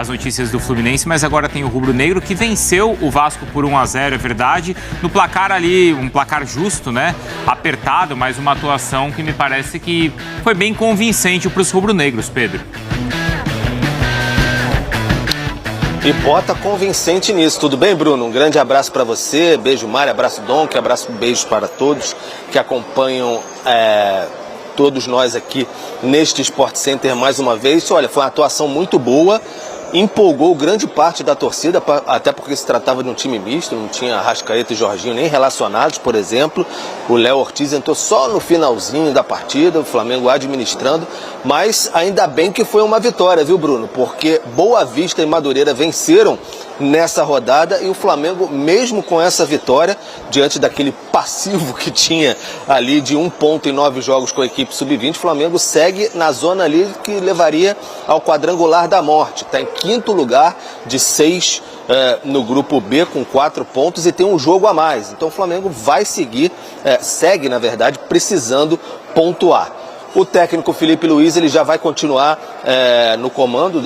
As notícias do Fluminense, mas agora tem o rubro-negro que venceu o Vasco por 1-0, é verdade. No placar ali, um placar justo, né? Apertado, mas uma atuação que me parece que foi bem convincente para os rubro-negros, Pedro. E bota convincente nisso. Tudo bem, Bruno? Um grande abraço para você, beijo Mário, abraço Dom, beijos para todos que acompanham todos nós aqui neste Sport Center mais uma vez. Olha, foi uma atuação muito boa, empolgou grande parte da torcida, até porque se tratava de um time misto, não tinha Arrascaeta e Jorginho nem relacionados, por exemplo. O Léo Ortiz entrou só no finalzinho da partida, o Flamengo administrando, mas ainda bem que foi uma vitória, viu, Bruno? Porque Boa Vista e Madureira venceram nessa rodada e o Flamengo, mesmo com essa vitória, diante daquele passivo que tinha ali de 1 ponto em 9 jogos com a equipe sub-20, o Flamengo segue na zona ali que levaria ao quadrangular da morte. Está em 5º lugar de 6 no grupo B com 4 pontos e tem um jogo a mais. Então o Flamengo vai segue na verdade precisando pontuar. O técnico Felipe Luiz ele já vai continuar no comando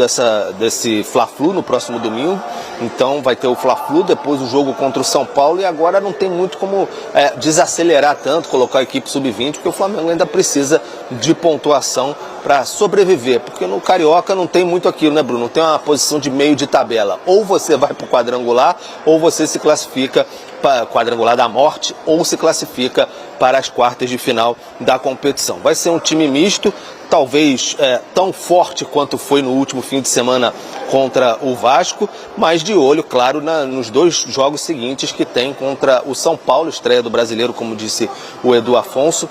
desse Fla-Flu no próximo domingo. Então vai ter o Fla-Flu, depois o jogo contra o São Paulo e agora não tem muito como desacelerar tanto, colocar a equipe sub-20, porque o Flamengo ainda precisa de pontuação para sobreviver, porque no Carioca não tem muito aquilo, né, Bruno? Não tem uma posição de meio de tabela. Ou você vai para o quadrangular, ou você se classifica para quadrangular da morte, ou se classifica para as quartas de final da competição. Vai ser um time misto, talvez tão forte quanto foi no último fim de semana contra o Vasco, mas de olho, claro, nos 2 jogos seguintes que tem contra o São Paulo, estreia do Brasileiro, como disse o Edu Afonso,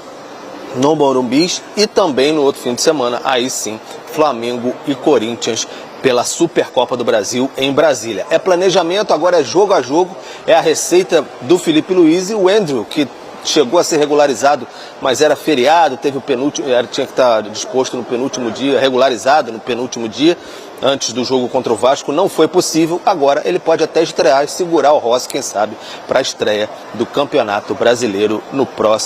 no Morumbi, e também no outro fim de semana, aí sim, Flamengo e Corinthians pela Supercopa do Brasil em Brasília. É planejamento, agora é jogo a jogo, é a receita do Felipe Luiz e o Andrew, que chegou a ser regularizado, mas era feriado, teve o penúltimo, tinha que estar disposto no penúltimo dia, regularizado no penúltimo dia, antes do jogo contra o Vasco, não foi possível. Agora ele pode até estrear e segurar o Rossi, quem sabe, para a estreia do Campeonato Brasileiro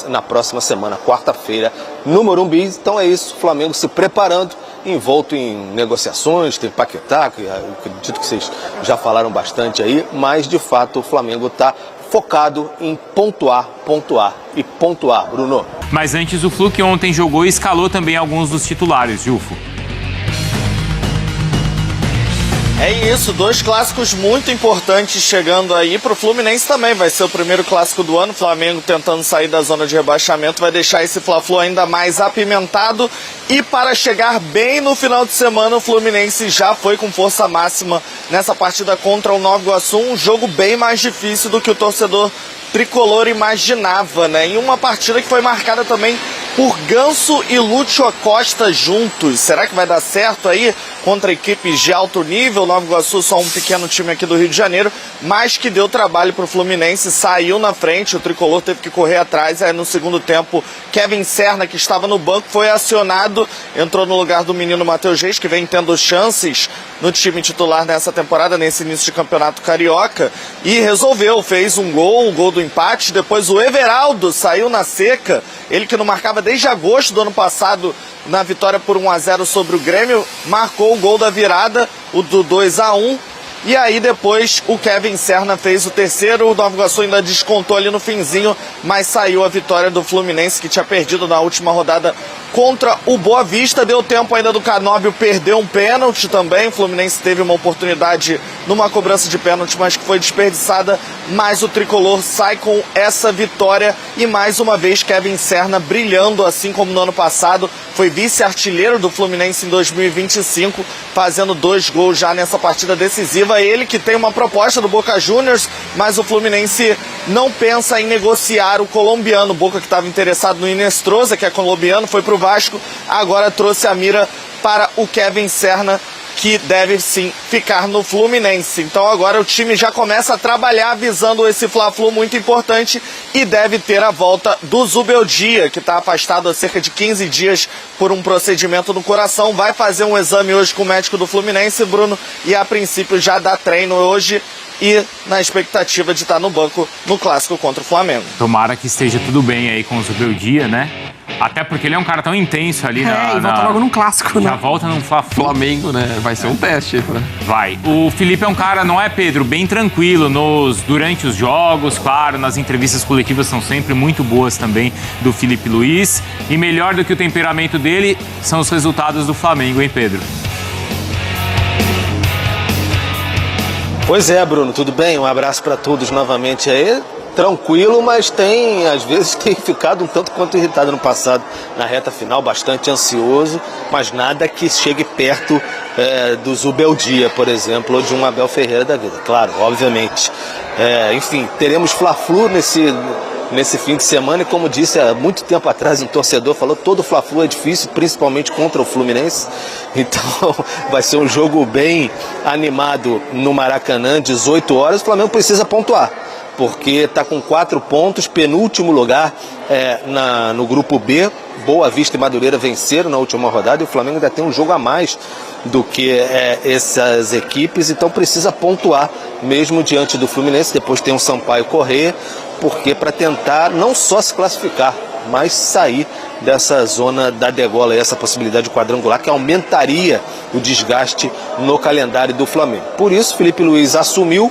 na próxima semana, quarta-feira, no Morumbi. Então é isso, o Flamengo se preparando, envolto em negociações, tem Paquetá, que eu acredito que vocês já falaram bastante aí, mas de fato o Flamengo está focado em pontuar, Bruno. Mas antes o Flu, que ontem jogou e escalou também alguns dos titulares, Jufo. É isso, 2 clássicos muito importantes chegando aí para o Fluminense também. Vai ser o primeiro clássico do ano, o Flamengo tentando sair da zona de rebaixamento, vai deixar esse Fla-Flu ainda mais apimentado. E para chegar bem no final de semana, o Fluminense já foi com força máxima nessa partida contra o Nova Iguaçu, um jogo bem mais difícil do que o torcedor tricolor imaginava, né? Em uma partida que foi marcada também por Ganso e Lúcio Acosta juntos. Será que vai dar certo aí contra equipes de alto nível? Nova Iguaçu só um pequeno time aqui do Rio de Janeiro, mas que deu trabalho para o Fluminense, saiu na frente, o tricolor teve que correr atrás. Aí no segundo tempo, Kevin Serna, que estava no banco, foi acionado, entrou no lugar do menino Matheus Reis, que vem tendo chances no time titular nessa temporada, nesse início de campeonato carioca, e resolveu, fez um gol, o gol do empate. Depois o Everaldo saiu na seca, ele que não marcava desde agosto do ano passado na vitória por 1-0 sobre o Grêmio, marcou o gol da virada, o do 2-1. E aí depois o Kevin Serna fez o terceiro, o Nova Iguaçu ainda descontou ali no finzinho, mas saiu a vitória do Fluminense, que tinha perdido na última rodada contra o Boa Vista. Deu tempo ainda do Canóbio perder um pênalti também, o Fluminense teve uma oportunidade numa cobrança de pênalti, mas que foi desperdiçada, mas o tricolor sai com essa vitória. E mais uma vez Kevin Serna brilhando, assim como no ano passado, foi vice-artilheiro do Fluminense em 2025, fazendo 2 gols já nessa partida decisiva. Ele que tem uma proposta do Boca Juniors, mas o Fluminense não pensa em negociar o colombiano. O Boca, que estava interessado no Inestrosa, que é colombiano, foi para o Vasco, agora trouxe a mira para o Kevin Serna, que deve sim ficar no Fluminense. Então agora o time já começa a trabalhar visando esse Fla-Flu muito importante e deve ter a volta do Zubeldia, que está afastado há cerca de 15 dias por um procedimento no coração. Vai fazer um exame hoje com o médico do Fluminense, Bruno, e a princípio já dá treino hoje e na expectativa de estar no banco no clássico contra o Flamengo. Tomara que esteja tudo bem aí com o Zubeldia, né? Até porque ele é um cara tão intenso ali, e volta logo num clássico, né? Já volta num Flamengo, né? Vai ser um teste. Né? Vai. O Felipe é um cara, não é, Pedro, bem tranquilo durante os jogos, claro, nas entrevistas coletivas são sempre muito boas também do Felipe Luiz. E melhor do que o temperamento dele são os resultados do Flamengo, hein, Pedro? Pois é, Bruno, tudo bem? Um abraço para todos novamente aí. Tranquilo, mas às vezes tem ficado um tanto quanto irritado no passado, na reta final, bastante ansioso, mas nada que chegue perto do Zubeldia, por exemplo, ou de um Abel Ferreira da vida. Claro, obviamente. Enfim, teremos Fla-Flu nesse fim de semana e, como disse há muito tempo atrás, um torcedor falou, todo Fla-Flu é difícil, principalmente contra o Fluminense. Então vai ser um jogo bem animado no Maracanã, 18 horas. O Flamengo precisa pontuar, porque está com 4 pontos, penúltimo lugar no grupo B. Boa Vista e Madureira venceram na última rodada e o Flamengo ainda tem um jogo a mais do que essas equipes, então precisa pontuar mesmo diante do Fluminense. Depois tem o Sampaio Corrêa, porque para tentar não só se classificar, mas sair dessa zona da degola, essa possibilidade de quadrangular que aumentaria o desgaste no calendário do Flamengo. Por isso, Felipe Luiz assumiu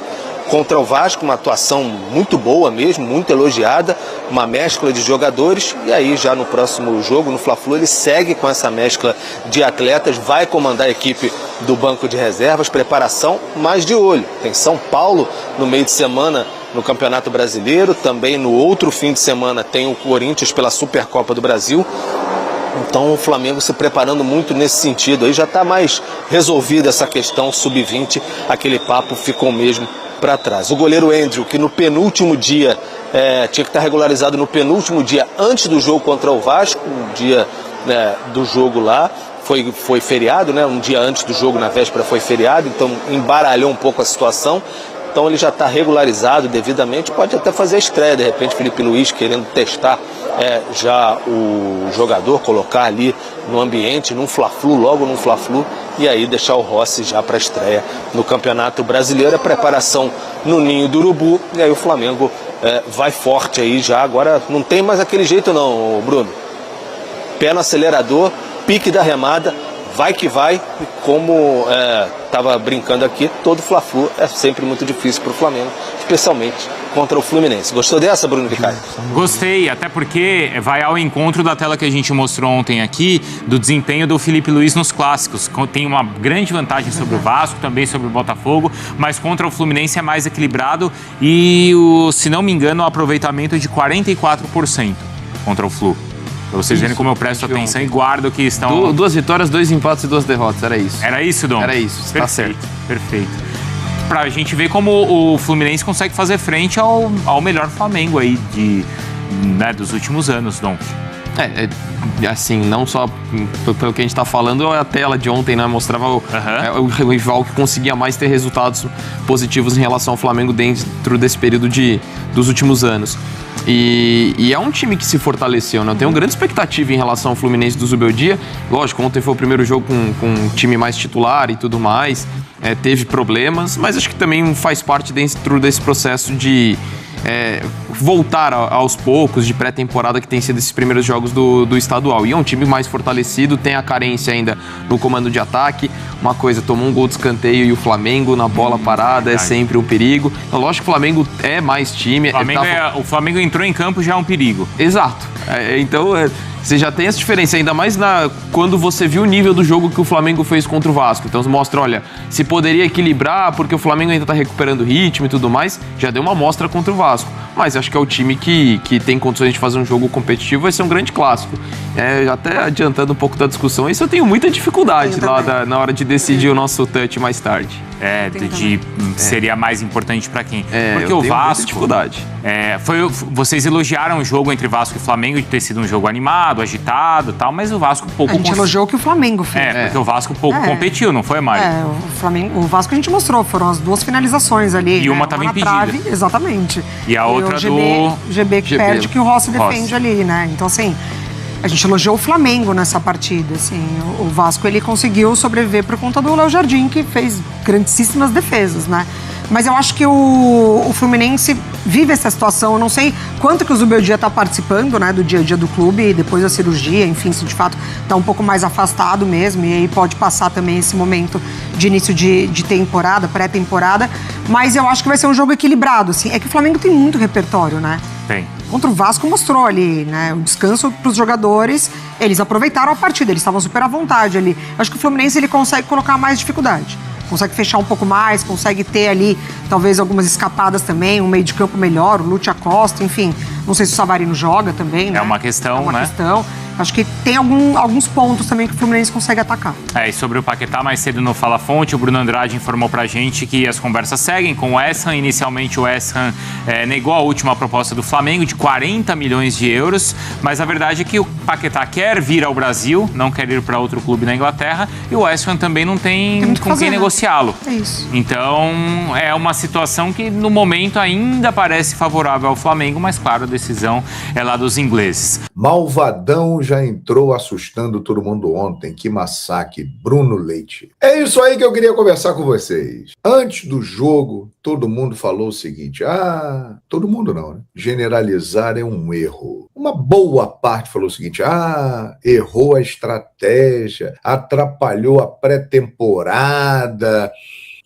contra o Vasco, uma atuação muito boa mesmo, muito elogiada, uma mescla de jogadores, e aí já no próximo jogo, no Fla-Flu, ele segue com essa mescla de atletas, vai comandar a equipe do banco de reservas, preparação, mas de olho. Tem São Paulo no meio de semana no Campeonato Brasileiro, também no outro fim de semana tem o Corinthians pela Supercopa do Brasil. Então o Flamengo se preparando muito nesse sentido. Aí já está mais resolvida essa questão sub-20, aquele papo ficou mesmo para trás. O goleiro Andrew, que no penúltimo dia, tinha que estar regularizado no penúltimo dia antes do jogo contra o Vasco, o dia do jogo lá, foi feriado, né? Um dia antes do jogo, na véspera, foi feriado, então embaralhou um pouco a situação. Então ele já está regularizado devidamente, pode até fazer a estreia, de repente Felipe Luiz querendo testar já o jogador, colocar ali no ambiente, num Fla-Flu, logo num Fla-Flu, e aí deixar o Rossi já para a estreia no Campeonato Brasileiro, a preparação no Ninho do Urubu, e aí o Flamengo vai forte aí já, agora não tem mais aquele jeito não, Bruno. Pé no acelerador, pique da remada, vai que vai, e como estava brincando aqui, todo Fla-Flu é sempre muito difícil para o Flamengo, especialmente contra o Fluminense. Gostou dessa, Bruno Vicari? Gostei, até porque vai ao encontro da tela que a gente mostrou ontem aqui, do desempenho do Felipe Luiz nos clássicos. Tem uma grande vantagem sobre o Vasco, também sobre o Botafogo, mas contra o Fluminense é mais equilibrado e, se não me engano, o aproveitamento é de 44% contra o Flu. Pra vocês verem como eu presto atenção e guardo que estão... 2 vitórias, 2 empates e 2 derrotas, era isso. Era isso, Dom? Era isso, perfeito, tá certo. Perfeito. Pra gente ver como o Fluminense consegue fazer frente ao melhor Flamengo aí dos últimos anos, Dom. Assim, não só pelo que a gente tá falando, a tela de ontem, né, mostrava o rival que conseguia mais ter resultados positivos em relação ao Flamengo dentro desse período dos últimos anos. E é um time que se fortaleceu, né? Eu tenho grande expectativa em relação ao Fluminense do Zubeldia. Lógico, ontem foi o primeiro jogo com um time mais titular e tudo mais. Teve problemas, mas acho que também faz parte dentro desse processo de voltar aos poucos de pré-temporada que tem sido esses primeiros jogos do estadual. E é um time mais fortalecido, tem a carência ainda no comando de ataque. Uma coisa, tomou um gol de escanteio e o Flamengo na bola parada é sempre um perigo. Então, lógico que o Flamengo é mais time. O Flamengo entrou em campo já é um perigo. Exato. Então, você já tem essa diferença, ainda mais quando você viu o nível do jogo que o Flamengo fez contra o Vasco. Então, você mostra, olha, se poderia equilibrar porque o Flamengo ainda está recuperando ritmo e tudo mais, já deu uma amostra contra o Vasco. Mas acho que é o time que tem condições de fazer um jogo competitivo, vai ser um grande clássico. Até adiantando um pouco da discussão, isso eu tenho muita dificuldade na hora de decidir o nosso touch mais tarde. Seria mais importante para quem? Porque eu o tenho Vasco... muita dificuldade. Vocês elogiaram o jogo entre Vasco e Flamengo de ter sido um jogo animado, agitado e tal, mas o Vasco pouco... A gente elogiou o que o Flamengo fez. Porque o Vasco pouco competiu, não foi, Mari? O Vasco a gente mostrou, foram as 2 finalizações ali. E uma estava impedida. Trave, exatamente. E a outra o GB que perde, que o Rossi defende ali, né? Então, assim, A gente elogiou o Flamengo nessa partida, assim. O Vasco, ele conseguiu sobreviver por conta do Léo Jardim, que fez grandíssimas defesas, né? Mas eu acho que o Fluminense vive essa situação. Eu não sei quanto que o Zubeldia está participando, né, do dia a dia do clube, depois da cirurgia, enfim, se de fato está um pouco mais afastado mesmo, e aí pode passar também esse momento de início de temporada, pré-temporada. Mas eu acho que vai ser um jogo equilibrado, assim. É que o Flamengo tem muito repertório, né? Tem. Contra o Vasco mostrou ali, né, o descanso para os jogadores, eles aproveitaram a partida, eles estavam super à vontade ali. Eu acho que o Fluminense, ele consegue colocar mais dificuldade, consegue fechar um pouco mais, consegue ter ali talvez algumas escapadas também, um meio de campo melhor, o Lúcio Acosta, enfim, não sei se o Savarino joga também, né? É uma questão, né? É uma questão. Acho que tem alguns pontos também que o Fluminense consegue atacar. E sobre o Paquetá, mais cedo no Fala Fonte, o Bruno Andrade informou pra gente que as conversas seguem com o West Ham. Inicialmente o West Ham negou a última proposta do Flamengo de 40 milhões de euros, mas a verdade é que o Paquetá quer vir ao Brasil, não quer ir para outro clube na Inglaterra, e o West Ham também não tem com quem negociá-lo. É isso. Então é uma situação que no momento ainda parece favorável ao Flamengo, mas claro, a decisão é lá dos ingleses. Malvadão já entrou assustando todo mundo ontem. Que massacre, Bruno Leite. É isso aí que eu queria conversar com vocês. Antes do jogo, todo mundo falou o seguinte, todo mundo não, né? Generalizar é um erro. Uma boa parte falou o seguinte, errou a estratégia, atrapalhou a pré-temporada,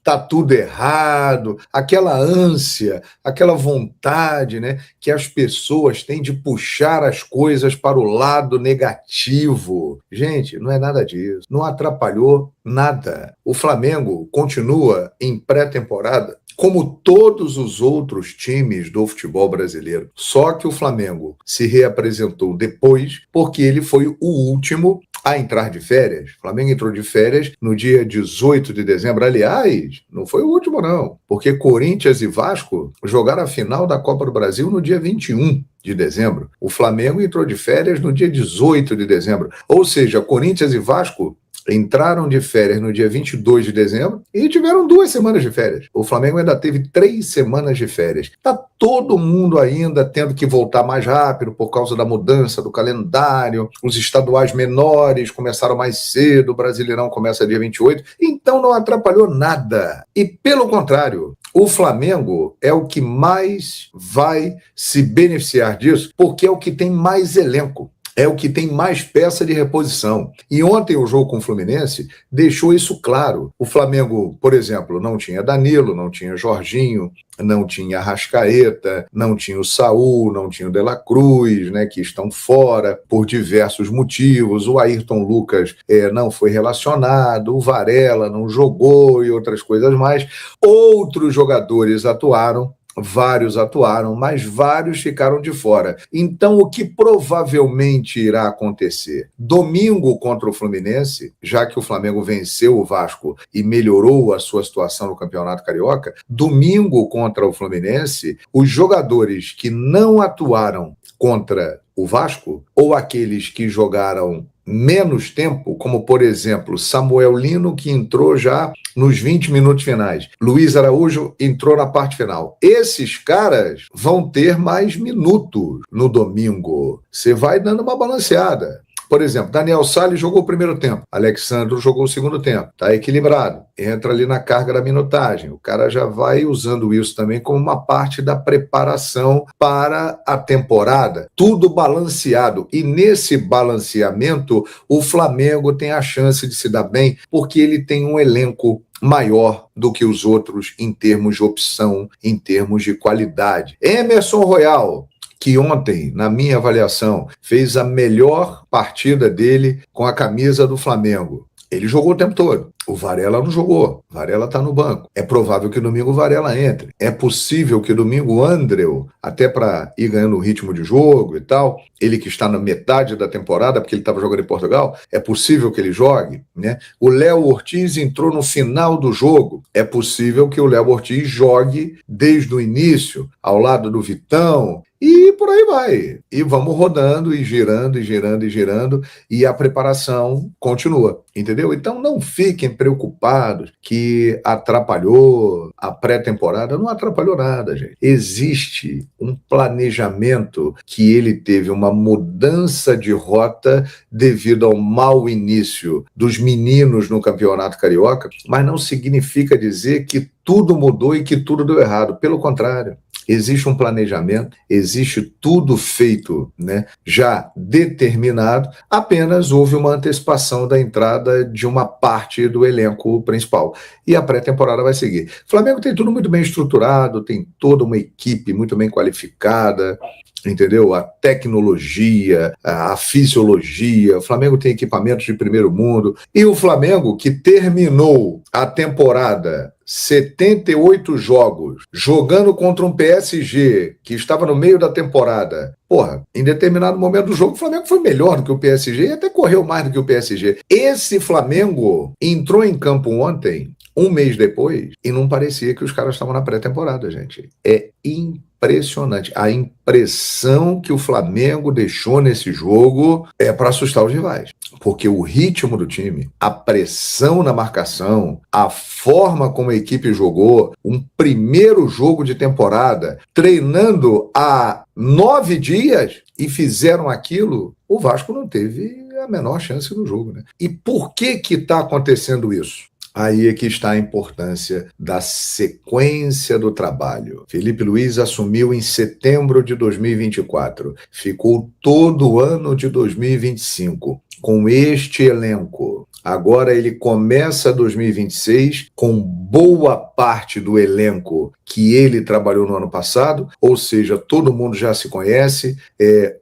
tá tudo errado, aquela ânsia, aquela vontade, né, que as pessoas têm de puxar as coisas para o lado negativo. Gente, não é nada disso. Não atrapalhou nada. O Flamengo continua em pré-temporada como todos os outros times do futebol brasileiro. Só que o Flamengo se reapresentou depois porque ele foi o último a entrar de férias. O Flamengo entrou de férias no dia 18 de dezembro. Aliás, não foi o último não, porque Corinthians e Vasco jogaram a final da Copa do Brasil no dia 21 de dezembro. O Flamengo entrou de férias no dia 18 de dezembro. Ou seja, Corinthians e Vasco entraram de férias no dia 22 de dezembro e tiveram 2 semanas de férias. O Flamengo ainda teve 3 semanas de férias. Está todo mundo ainda tendo que voltar mais rápido por causa da mudança do calendário. Os estaduais menores começaram mais cedo, o Brasileirão começa dia 28. Então não atrapalhou nada. E pelo contrário, o Flamengo é o que mais vai se beneficiar disso, porque é o que tem mais elenco. É o que tem mais peça de reposição. E ontem o jogo com o Fluminense deixou isso claro. O Flamengo, por exemplo, não tinha Danilo, não tinha Jorginho, não tinha Arrascaeta, não tinha o Saúl, não tinha o De La Cruz, né, que estão fora por diversos motivos. O Ayrton Lucas não foi relacionado, o Varela não jogou e outras coisas mais. Outros jogadores atuaram. Vários atuaram, mas vários ficaram de fora. Então, o que provavelmente irá acontecer? Domingo contra o Fluminense, já que o Flamengo venceu o Vasco e melhorou a sua situação no Campeonato Carioca, domingo contra o Fluminense, os jogadores que não atuaram contra o Vasco, ou aqueles que jogaram menos tempo, como por exemplo Samuel Lino, que entrou já nos 20 minutos finais, Luiz Araújo entrou na parte final. Esses caras vão ter mais minutos no domingo. Você vai dando uma balanceada. Por exemplo, Daniel Salles jogou o primeiro tempo, Alexandro jogou o segundo tempo, tá equilibrado, entra ali na carga da minutagem, o cara já vai usando isso também como uma parte da preparação para a temporada, tudo balanceado, e nesse balanceamento o Flamengo tem a chance de se dar bem, porque ele tem um elenco maior do que os outros em termos de opção, em termos de qualidade. Emerson Royal, que ontem, na minha avaliação, fez a melhor partida dele com a camisa do Flamengo. Ele jogou o tempo todo. O Varela não jogou. O Varela está no banco. É provável que domingo o Varela entre. É possível que domingo o Andreu, até para ir ganhando o ritmo de jogo e tal, ele que está na metade da temporada, porque ele estava jogando em Portugal, é possível que ele jogue, né? O Léo Ortiz entrou no final do jogo. É possível que o Léo Ortiz jogue desde o início, ao lado do Vitão, e por aí vai. E vamos rodando e girando e girando e girando, e a preparação continua, entendeu? Então não fiquem fiquem preocupados que atrapalhou a pré-temporada. Não atrapalhou nada, gente. Existe um planejamento que ele teve uma mudança de rota devido ao mau início dos meninos no Campeonato Carioca, mas não significa dizer que tudo mudou e que tudo deu errado. Pelo contrário, existe um planejamento, existe tudo feito, né, já determinado, apenas houve uma antecipação da entrada de uma parte do elenco principal. E a pré-temporada vai seguir. O Flamengo tem tudo muito bem estruturado, tem toda uma equipe muito bem qualificada, entendeu? A tecnologia, a fisiologia, o Flamengo tem equipamentos de primeiro mundo, e o Flamengo, que terminou a temporada 78 jogos, jogando contra um PSG que estava no meio da temporada. Porra, em determinado momento do jogo, o Flamengo foi melhor do que o PSG e até correu mais do que o PSG. Esse Flamengo entrou em campo ontem, um mês depois, e não parecia que os caras estavam na pré-temporada, gente. É impressionante. A impressão que o Flamengo deixou nesse jogo é para assustar os rivais. Porque o ritmo do time, a pressão na marcação, a forma como a equipe jogou, um primeiro jogo de temporada, treinando há 9 dias e fizeram aquilo, o Vasco não teve a menor chance no jogo, né? E por que está acontecendo isso? Aí é que está a importância da sequência do trabalho. Felipe Luiz assumiu em setembro de 2024, ficou todo o ano de 2025 com este elenco. Agora ele começa 2026 com boa parte do elenco que ele trabalhou no ano passado, ou seja, todo mundo já se conhece,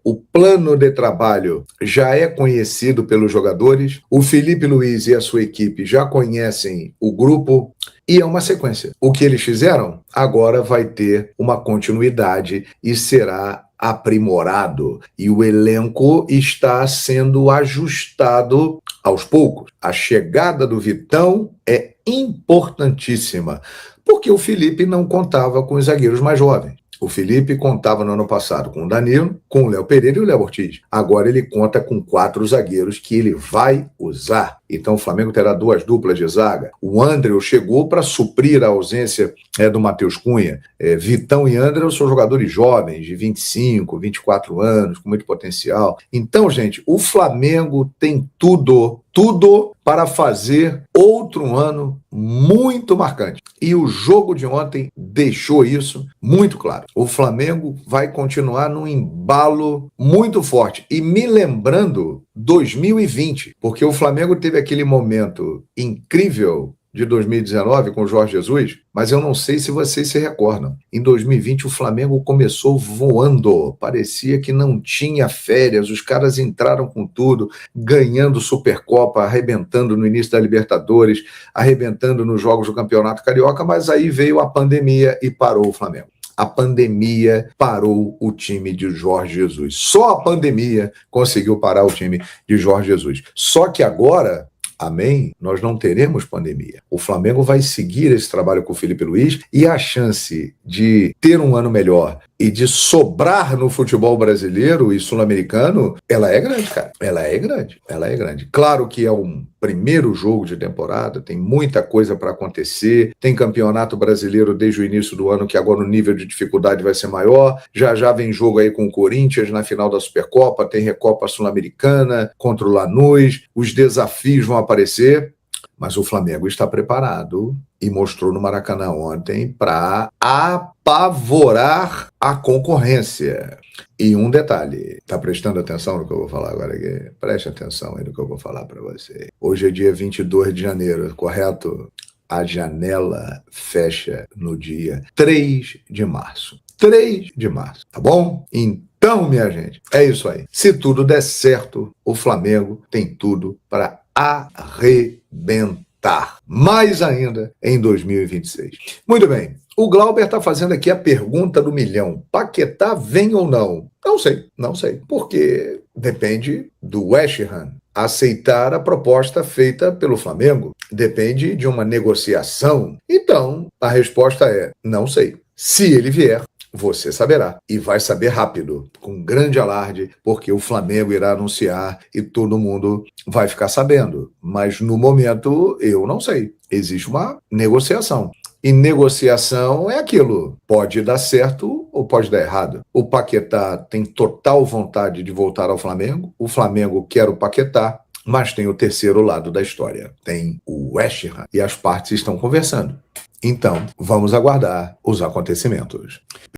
o plano de trabalho já é conhecido pelos jogadores, o Felipe Luiz e a sua equipe já conhecem o grupo, e é uma sequência. O que eles fizeram agora vai ter uma continuidade e será aprimorado, e o elenco está sendo ajustado aos poucos. A chegada do Vitão é importantíssima, porque o Felipe não contava com os zagueiros mais jovens. O Felipe contava no ano passado com o Danilo, com o Léo Pereira e o Léo Ortiz. Agora ele conta com 4 zagueiros que ele vai usar. Então o Flamengo terá 2 duplas de zaga. O André chegou para suprir a ausência do Matheus Cunha. Vitão e André são jogadores jovens, de 25, 24 anos, com muito potencial. Então, gente, o Flamengo tem tudo para fazer outro ano muito marcante. E o jogo de ontem deixou isso muito claro. O Flamengo vai continuar num embalo muito forte. E me lembrando 2020, porque o Flamengo teve aquele momento incrível de 2019 com o Jorge Jesus, mas eu não sei se vocês se recordam. Em 2020 o Flamengo começou voando, parecia que não tinha férias, os caras entraram com tudo, ganhando Supercopa, arrebentando no início da Libertadores, arrebentando nos jogos do Campeonato Carioca, mas aí veio a pandemia e parou o Flamengo. A pandemia parou o time de Jorge Jesus. Só a pandemia conseguiu parar o time de Jorge Jesus. Só que agora, amém, nós não teremos pandemia. O Flamengo vai seguir esse trabalho com o Felipe Luiz e a chance de ter um ano melhor e de sobrar no futebol brasileiro e sul-americano, ela é grande, cara. Ela é grande. Claro que é um primeiro jogo de temporada, tem muita coisa para acontecer, tem campeonato brasileiro desde o início do ano, que agora o nível de dificuldade vai ser maior, já vem jogo aí com o Corinthians na final da Supercopa, tem Recopa Sul-Americana contra o Lanús, os desafios vão aparecer, mas o Flamengo está preparado e mostrou no Maracanã ontem para apavorar a concorrência. E um detalhe, tá prestando atenção no que eu vou falar agora aqui? Preste atenção aí no que eu vou falar para você. Hoje é dia 22 de janeiro, correto? A janela fecha no dia 3 de março. 3 de março, tá bom? Então, minha gente, é isso aí. Se tudo der certo, o Flamengo tem tudo para arrebentar. Mais ainda em 2026. Muito bem. O Glauber está fazendo aqui a pergunta do milhão. Paquetá vem ou não? Não sei. Porque depende do West Ham aceitar a proposta feita pelo Flamengo. Depende de uma negociação. Então, a resposta é não sei. Se ele vier, você saberá. E vai saber rápido, com grande alarde, porque o Flamengo irá anunciar e todo mundo vai ficar sabendo. Mas no momento, eu não sei. Existe uma negociação. E negociação é aquilo. Pode dar certo ou pode dar errado. O Paquetá tem total vontade de voltar ao Flamengo. O Flamengo quer o Paquetá. Mas tem o terceiro lado da história. Tem o West Ham e as partes estão conversando. Então, vamos aguardar os acontecimentos.